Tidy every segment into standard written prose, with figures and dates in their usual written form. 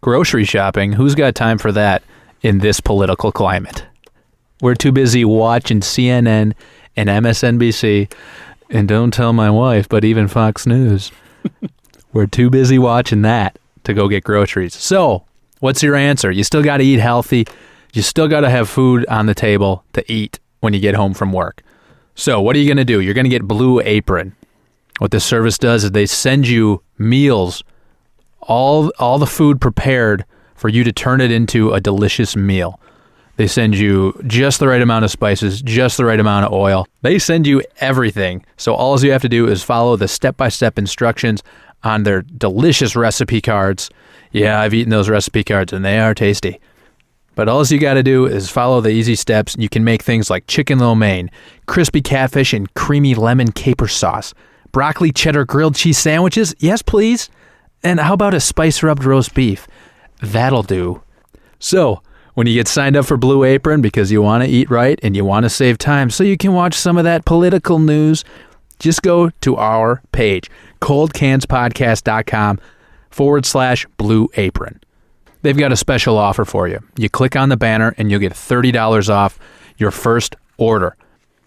grocery shopping. Who's got time for that in this political climate? We're too busy watching CNN and MSNBC, and don't tell my wife, but even Fox News. We're too busy watching that to go get groceries. So, what's your answer? You still got to eat healthy. You still got to have food on the table to eat when you get home from work. So, what are you going to do? You're going to get Blue Apron. What this service does is they send you meals, all the food prepared for you to turn it into a delicious meal. They send you just the right amount of spices, just the right amount of oil. They send you everything. So all you have to do is follow the step-by-step instructions on their delicious recipe cards. Yeah, I've eaten those recipe cards, and they are tasty. But all you got to do is follow the easy steps. You can make things like chicken lo mein, crispy catfish, and creamy lemon caper sauce, broccoli cheddar grilled cheese sandwiches. Yes, please. And how about a spice-rubbed roast beef? That'll do. So, when you get signed up for Blue Apron because you want to eat right and you want to save time so you can watch some of that political news, just go to our page, coldcanspodcast.com/Blue Apron. They've got a special offer for you. You click on the banner and you'll get $30 off your first order.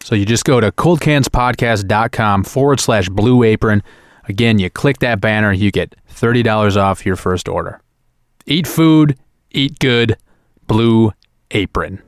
So you just go to coldcanspodcast.com/Blue Apron. Again, you click that banner, you get $30 off your first order. Eat food, eat good. Blue Apron.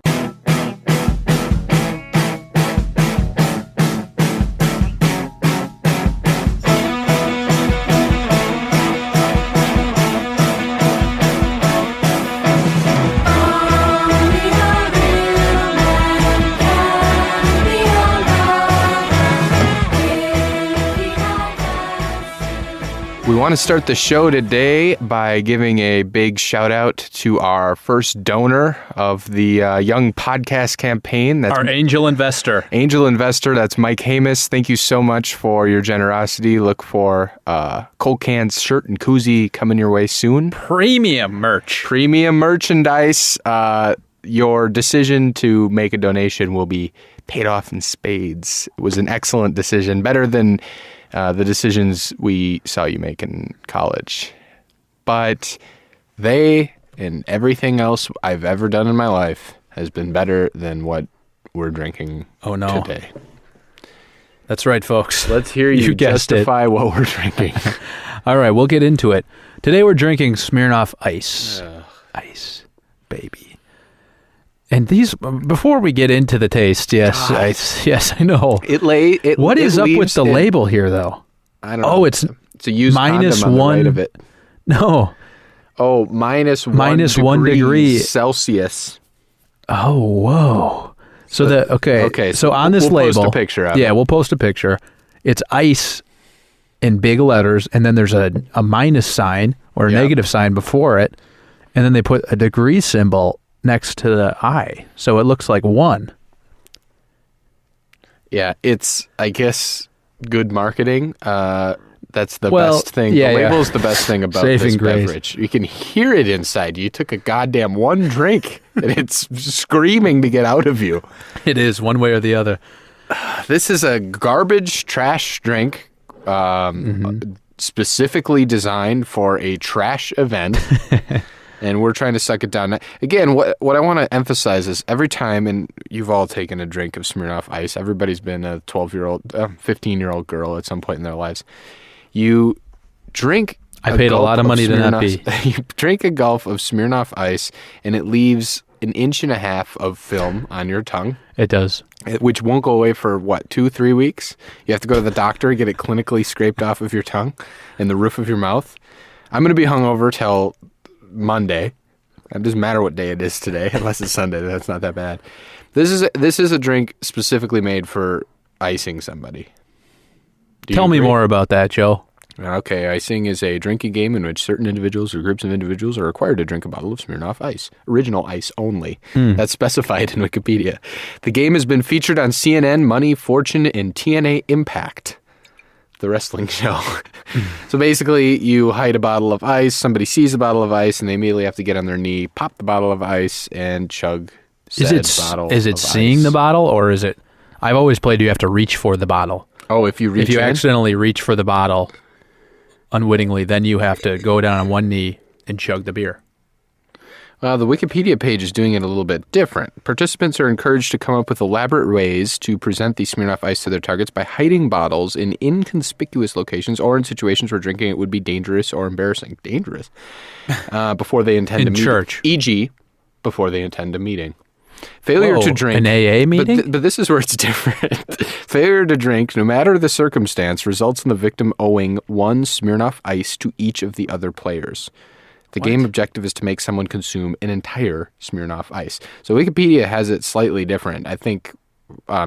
We want to start the show today by giving a big shout out to our first donor of the Young Podcast campaign. That's our angel investor. Angel investor, that's Mike Hamus. Thank you so much for your generosity. Look for Cold Can's shirt and koozie coming your way soon. Premium merch. Premium merchandise. Your decision to make a donation will be paid off in spades. It was an excellent decision. Better than the decisions we saw you make in college. But they and everything else I've ever done in my life has been better than what we're drinking today. That's right, folks. Let's hear you justify what we're drinking. All right, we'll get into it. Today we're drinking Smirnoff Ice. Ice, baby. And these, before we get into the taste, yes, I know. What is up with the label here, though? I don't know. It's a used minus condom on one. The right of it. No. Oh, minus 1 degree Celsius. Oh, whoa. Okay. So on this we'll label, post a picture of it. Yeah, we'll post a picture. It's ice in big letters, and then there's a minus sign or a negative sign before it, and then they put a degree symbol next to the I, so it looks like 1. Yeah, it's, I guess, good marketing. That's the best thing. Yeah, the label's the best thing about Saving this grace. beverage. You can hear it inside. You took a goddamn one drink, and it's screaming to get out of you. It is, one way or the other. This is a garbage trash drink, specifically designed for a trash event. And we're trying to suck it down. Again, what I want to emphasize is every time, and you've all taken a drink of Smirnoff Ice, everybody's been a 12-year-old, 15-year-old girl at some point in their lives. You drink I paid a lot of money to not be. You drink a gulp of Smirnoff Ice, and it leaves 1.5 inches of film on your tongue. It does. Which won't go away for, 2-3 weeks? You have to go to the doctor, get it clinically scraped off of your tongue and the roof of your mouth. I'm going to be hungover till Monday. It doesn't matter what day it is today, unless it's Sunday. That's not that bad. This is a drink specifically made for icing somebody. Tell me more about that, Joe. Okay, icing is a drinking game in which certain individuals or groups of individuals are required to drink a bottle of Smirnoff Ice. Original ice only. That's specified in Wikipedia. The game has been featured on CNN, Money, Fortune, and TNA Impact, the wrestling show. So basically, you hide a bottle of ice, somebody sees a bottle of ice, and they immediately have to get on their knee, pop the bottle of ice, and chug said bottle of ice. Is it seeing the bottle, or is it... I've always played you have to reach for the bottle. Oh, if you accidentally reach for the bottle unwittingly, then you have to go down on one knee and chug the beer. The Wikipedia page is doing it a little bit different. Participants are encouraged to come up with elaborate ways to present the Smirnoff Ice to their targets by hiding bottles in inconspicuous locations or in situations where drinking it would be dangerous or embarrassing. Dangerous. Before they intend to meet. In church. E.g., before they attend a meeting. Failure to drink. An AA meeting? But this is where it's different. Failure to drink, no matter the circumstance, results in the victim owing 1 Smirnoff Ice to each of the other players. The game objective is to make someone consume an entire Smirnoff Ice. So Wikipedia has it slightly different. I think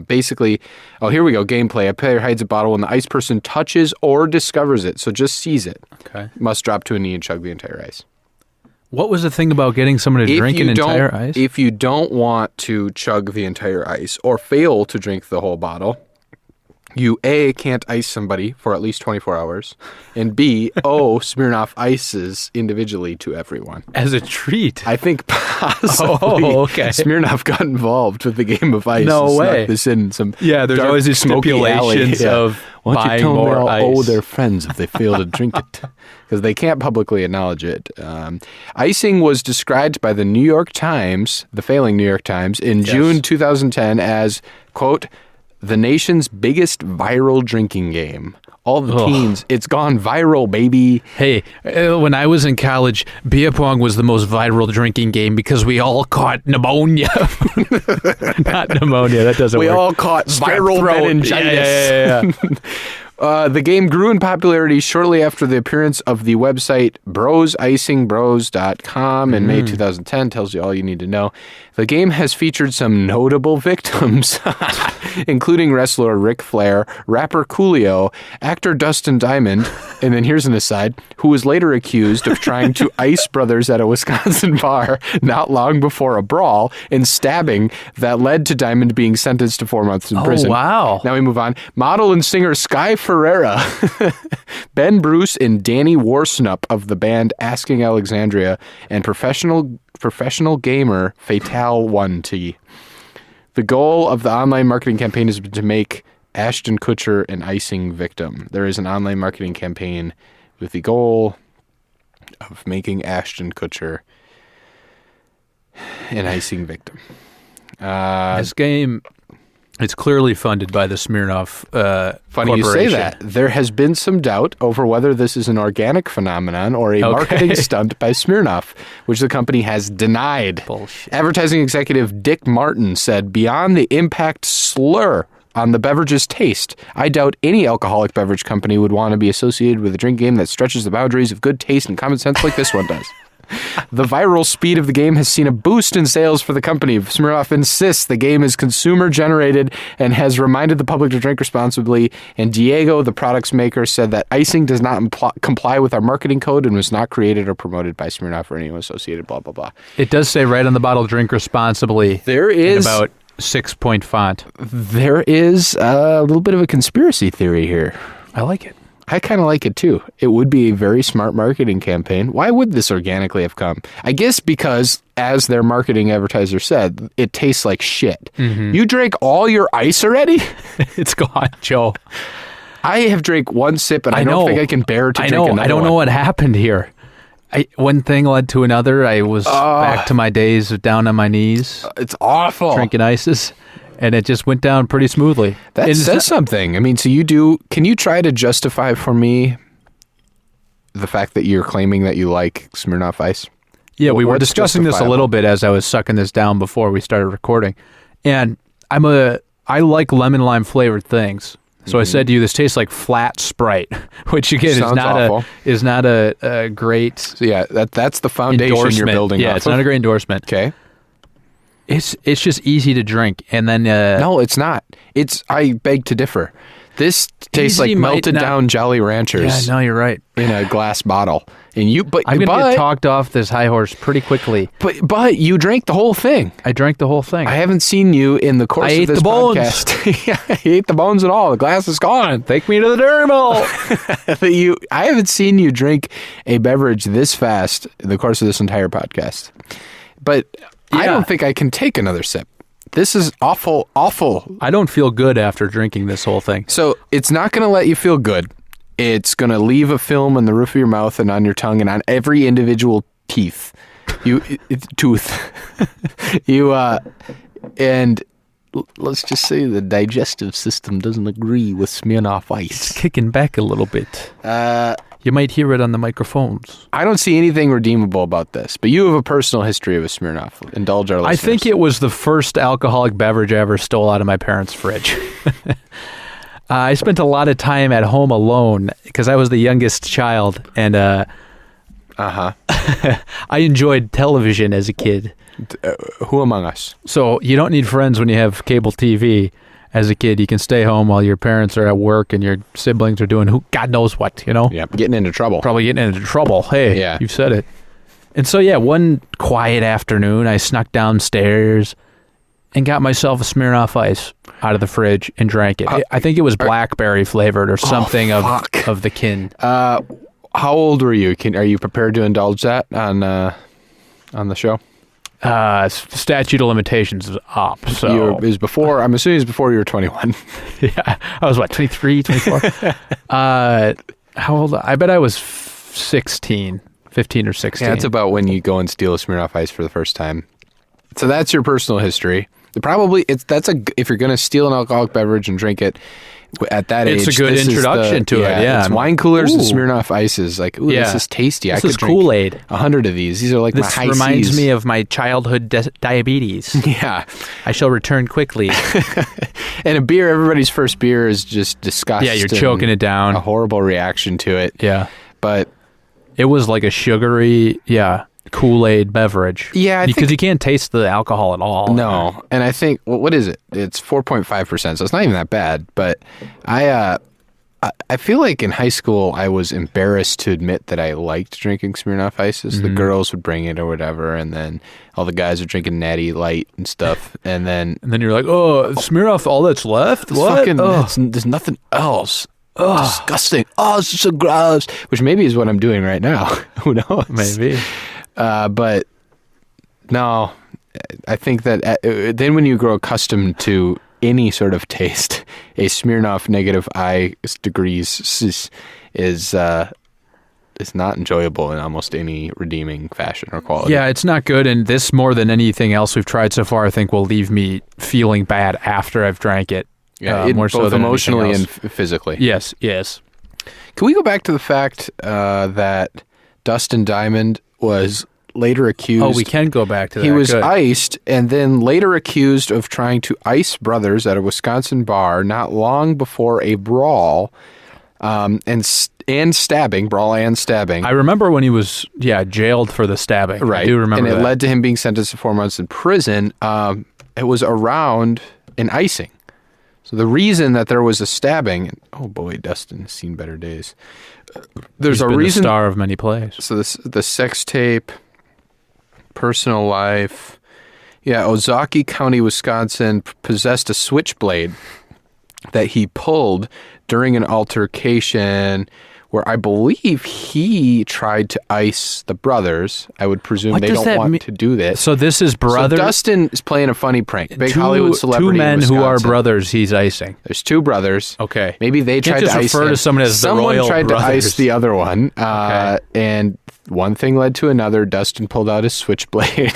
basically, here we go, gameplay. A player hides a bottle when the ice person touches or discovers it, so just sees it. Okay. Must drop to a knee and chug the entire ice. What was the thing about getting someone to drink an entire ice? If you don't want to chug the entire ice or fail to drink the whole bottle, you A, can't ice somebody for at least 24 hours, and B, owe Smirnoff Ices individually to everyone. As a treat? I think possibly Smirnoff got involved with the game of ice. No way. This in some there's always these stipulations of buying more ice. Owe their friends if they fail to drink it, because they can't publicly acknowledge it. Icing was described by the New York Times, the failing New York Times, in June 2010 as, quote, the nation's biggest viral drinking game. All the teens, it's gone viral, baby. Hey, when I was in college, beer pong was the most viral drinking game because we all caught pneumonia. Not pneumonia, that doesn't work. We all caught viral meningitis. Yeah. The game grew in popularity shortly after the appearance of the website brosingbros.com in May 2010. Tells you all you need to know. The game has featured some notable victims, including wrestler Ric Flair, rapper Coolio, actor Dustin Diamond, and then here's an aside, who was later accused of trying to ice brothers at a Wisconsin bar not long before a brawl and stabbing that led to Diamond being sentenced to 4 months in prison. Oh, wow. Now we move on. Model and singer Sky Ferreira, Ben Bruce, and Danny Warsnup of the band Asking Alexandria, and professional gamer Fatal 1T. The goal of the online marketing campaign is to make Ashton Kutcher an icing victim. There is an online marketing campaign with the goal of making Ashton Kutcher an icing victim. This game, it's clearly funded by the Smirnoff Funny you say that. There has been some doubt over whether this is an organic phenomenon or a marketing stunt by Smirnoff, which the company has denied. Bullshit. Advertising executive Dick Martin said, beyond the impact slur on the beverage's taste, I doubt any alcoholic beverage company would want to be associated with a drink game that stretches the boundaries of good taste and common sense like this one does. The viral speed of the game has seen a boost in sales for the company. Smirnoff insists the game is consumer-generated and has reminded the public to drink responsibly. And Diego, the product's maker, said that icing does not comply with our marketing code and was not created or promoted by Smirnoff or anyone associated, blah, blah, blah. It does say right on the bottle, drink responsibly. There is... in about 6-point font. There is a little bit of a conspiracy theory here. I like it. I kind of like it too. It would be a very smart marketing campaign. Why would this organically have come? I guess because, as their marketing advertiser said, it tastes like shit. Mm-hmm. You drank all your ice already? It's gone, Joe. I have drank one sip and I don't think I can bear to drink another one. I don't know what happened here. One thing led to another. I was back to my days of down on my knees. It's awful. Drinking ices. And it just went down pretty smoothly. That says something. I mean, so can you try to justify for me the fact that you're claiming that you like Smirnoff Ice? Yeah, we were discussing this a little bit as I was sucking this down before we started recording. And I like lemon lime flavored things. So I said to you, this tastes like flat Sprite, which again is not a great So yeah, that's the foundation you're building off of. Yeah, it's not a great endorsement. Okay. It's just easy to drink, and then no, it's not. I beg to differ. This tastes like melted down Jolly Ranchers. Yeah, no, you're right. In a glass bottle, and I'm gonna get talked off this high horse pretty quickly. But you drank the whole thing. I drank the whole thing. I haven't seen you in the course of this podcast. Yeah, I ate the bones and all. The glass is gone. Take me to the dairy mill. I haven't seen you drink a beverage this fast in the course of this entire podcast. But I don't think I can take another sip. This is awful, awful. I don't feel good after drinking this whole thing. So it's not going to let you feel good. It's going to leave a film on the roof of your mouth and on your tongue and on every individual teeth. Tooth. And let's just say the digestive system doesn't agree with Smirnoff Ice. It's kicking back a little bit. You might hear it on the microphones. I don't see anything redeemable about this, but you have a personal history of a Smirnoff. Indulge our listeners. I think it was the first alcoholic beverage I ever stole out of my parents' fridge. I spent a lot of time at home alone because I was the youngest child, and I enjoyed television as a kid. Who among us? So you don't need friends when you have cable TV. As a kid, you can stay home while your parents are at work and your siblings are doing God knows what, you know? Yeah, getting into trouble. Probably getting into trouble. Hey, yeah. You've said it. And so, yeah, one quiet afternoon, I snuck downstairs and got myself a Smirnoff Ice out of the fridge and drank it. I think it was blackberry flavored or something of the kin. How old were you? Are you prepared to indulge that on the show? Statute of limitations is up. So it was before. I'm assuming it was before you were 21. Yeah, I was 23, 24. How old? I bet I was 15 or 16. Yeah, that's about when you go and steal a Smirnoff Ice for the first time. So that's your personal history. If you're going to steal an alcoholic beverage and drink it at that age, it's a good introduction to it. Yeah, it's wine coolers and Smirnoff Ices. Like, this is tasty. This I could is drink Kool-Aid. 100 of these. These are like my high This reminds Cs. me of my childhood diabetes. Yeah, I shall return quickly. And a beer, everybody's first beer is just disgust. Yeah, you're choking it down. A horrible reaction to it. Yeah, but it was like a sugary, Kool-Aid beverage. Yeah, because you can't taste the alcohol at all. No, and I think what is it? It's 4.5%, so it's not even that bad. But I feel like in high school I was embarrassed to admit that I liked drinking Smirnoff Ices. Mm-hmm. The girls would bring it or whatever, and then all the guys are drinking Natty Light and stuff, and then you're like, oh, Smirnoff, all that's left? What? There's nothing else. Disgusting. Oh, it's so gross. Which maybe is what I'm doing right now. Who knows? Maybe. But no, I think that then when you grow accustomed to any sort of taste, a Smirnoff negative I degrees is not enjoyable in almost any redeeming fashion or quality. Yeah, it's not good. And this, more than anything else we've tried so far, I think will leave me feeling bad after I've drank it. Yeah, more so both than emotionally and physically. Yes. Can we go back to the fact that Dustin Diamond was later accused... Oh, we can go back to that. He was iced and then later accused of trying to ice brothers at a Wisconsin bar not long before a brawl and stabbing. Brawl and stabbing. I remember when he was, jailed for the stabbing. Right. I do remember that. And it led to him being sentenced to 4 months in prison. It was around an icing. So the reason that there was a stabbing... Oh boy, Dustin has seen better days. There's He's a been reason... the star of many plays. So the sex tape, personal life. Yeah, Ozaukee County, Wisconsin possessed a switchblade that he pulled during an altercation where I believe he tried to ice the brothers. I would presume they don't want to do this. So this is brothers? So Dustin is playing a funny prank. Big Hollywood celebrity. Two men in Wisconsin. who are brothers he's icing. There's two brothers. Okay. Maybe they tried to ice refer to someone as the royal tried brothers. to ice the other one. Okay. And one thing led to another. Dustin pulled out his switchblade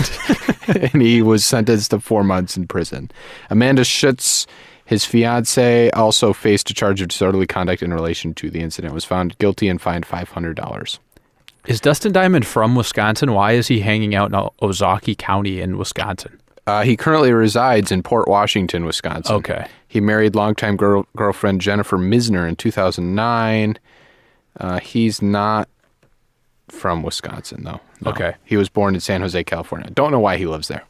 and he was sentenced to 4 months in prison. Amanda Schutz, his fiance, also faced a charge of disorderly conduct in relation to the incident, was found guilty and fined $500. Is Dustin Diamond from Wisconsin? Why is he hanging out in Ozaukee County in Wisconsin? He currently resides in Port Washington, Wisconsin. Okay. He married longtime girlfriend Jennifer Misner in 2009. He's not from Wisconsin, though. No. Okay. He was born in San Jose, California. Don't know why he lives there.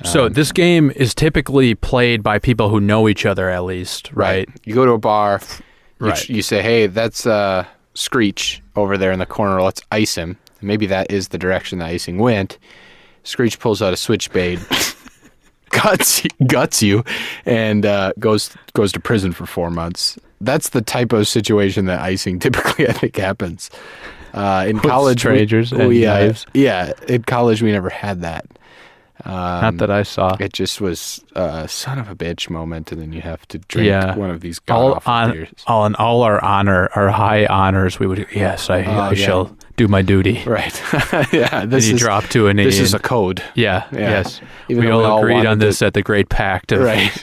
So this game is typically played by people who know each other, at least, right? You go to a bar, right. You say, hey, that's Screech over there in the corner. Let's ice him. And maybe that is the direction the icing went. Screech pulls out a switchblade, guts you, and goes to prison for 4 months. That's the type of situation that icing typically, I think, happens. In college, strangers and knives. Yeah, in college we never had that. Not that I saw. It just was a son of a bitch moment, and then you have to drink one of these god-awful beers. All our high honors, we would, yes, I shall do my duty. Right. Yeah. This you drop to an This is a code. Yeah. Yes. Even we all agreed on this at the Great Pact of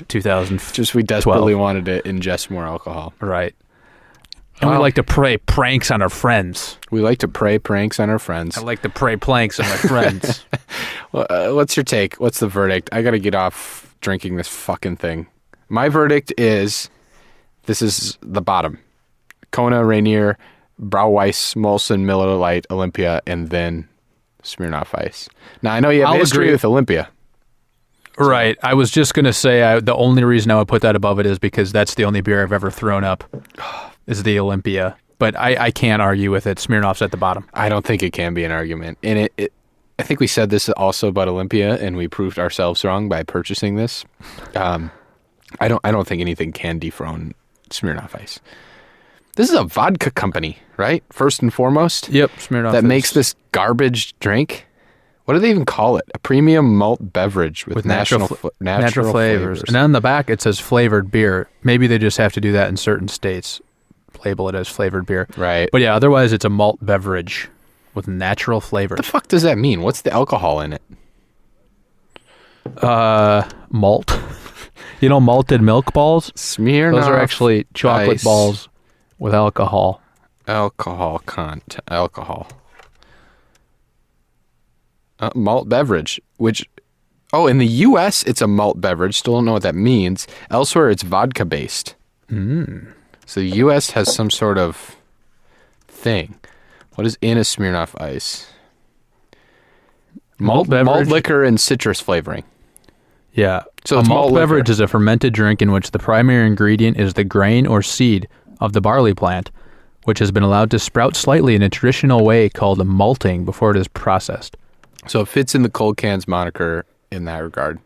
2012. Just we desperately wanted to ingest more alcohol. Right. And we like to play pranks on our friends. We like to play pranks on our friends. I like to play pranks on my friends. Well, what's your take? What's the verdict? I got to get off drinking this fucking thing. My verdict is, this is the bottom. Kona, Rainier, Brauweiss, Molson, Miller Lite, Olympia, and then Smirnoff Ice. Now, I know you have history with Olympia. Right. I was just going to say the only reason I would put that above it is because that's the only beer I've ever thrown up is the Olympia. But I can't argue with it. Smirnoff's at the bottom. I don't think it can be an argument. And I think we said this also about Olympia, and we proved ourselves wrong by purchasing this. I don't think anything can dethrone Smirnoff Ice. This is a vodka company, right? First and foremost. Yep, Smirnoff. That makes this garbage drink. What do they even call it? A premium malt beverage with natural flavors. And on the back it says flavored beer. Maybe they just have to do that in certain states. Label it as flavored beer. Right. But yeah, otherwise it's a malt beverage with natural flavors. What the fuck does that mean? What's the alcohol in it? Malt. You know malted milk balls? Smirnoff Those are actually chocolate Ice. balls with alcohol. Alcohol. Malt beverage, which, in the U.S. it's a malt beverage. Still don't know what that means. Elsewhere it's vodka based. So the U.S. has some sort of thing. What is in a Smirnoff Ice? Malt liquor and citrus flavoring. Yeah. So a it's malt malt beverage liquor. is a fermented drink in which the primary ingredient is the grain or seed of the barley plant, which has been allowed to sprout slightly in a traditional way called malting before it is processed. So it fits in the cold cans moniker in that regard.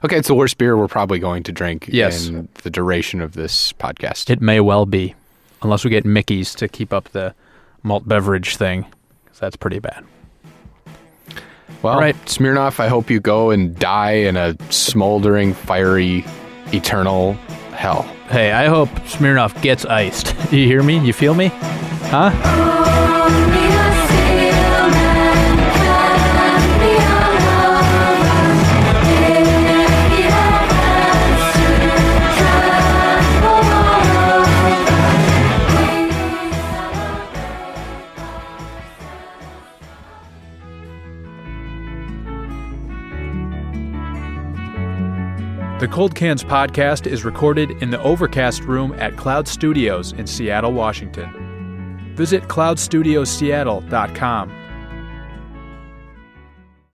Okay, it's the worst beer we're probably going to drink in the duration of this podcast. It may well be, unless we get Mickey's to keep up the malt beverage thing, because that's pretty bad. Well, right. Smirnoff, I hope you go and die in a smoldering, fiery, eternal hell. Hey, I hope Smirnoff gets iced. You hear me? You feel me? Huh? The Cold Cans podcast is recorded in the Overcast room at Cloud Studios in Seattle, Washington. Visit cloudstudiosseattle.com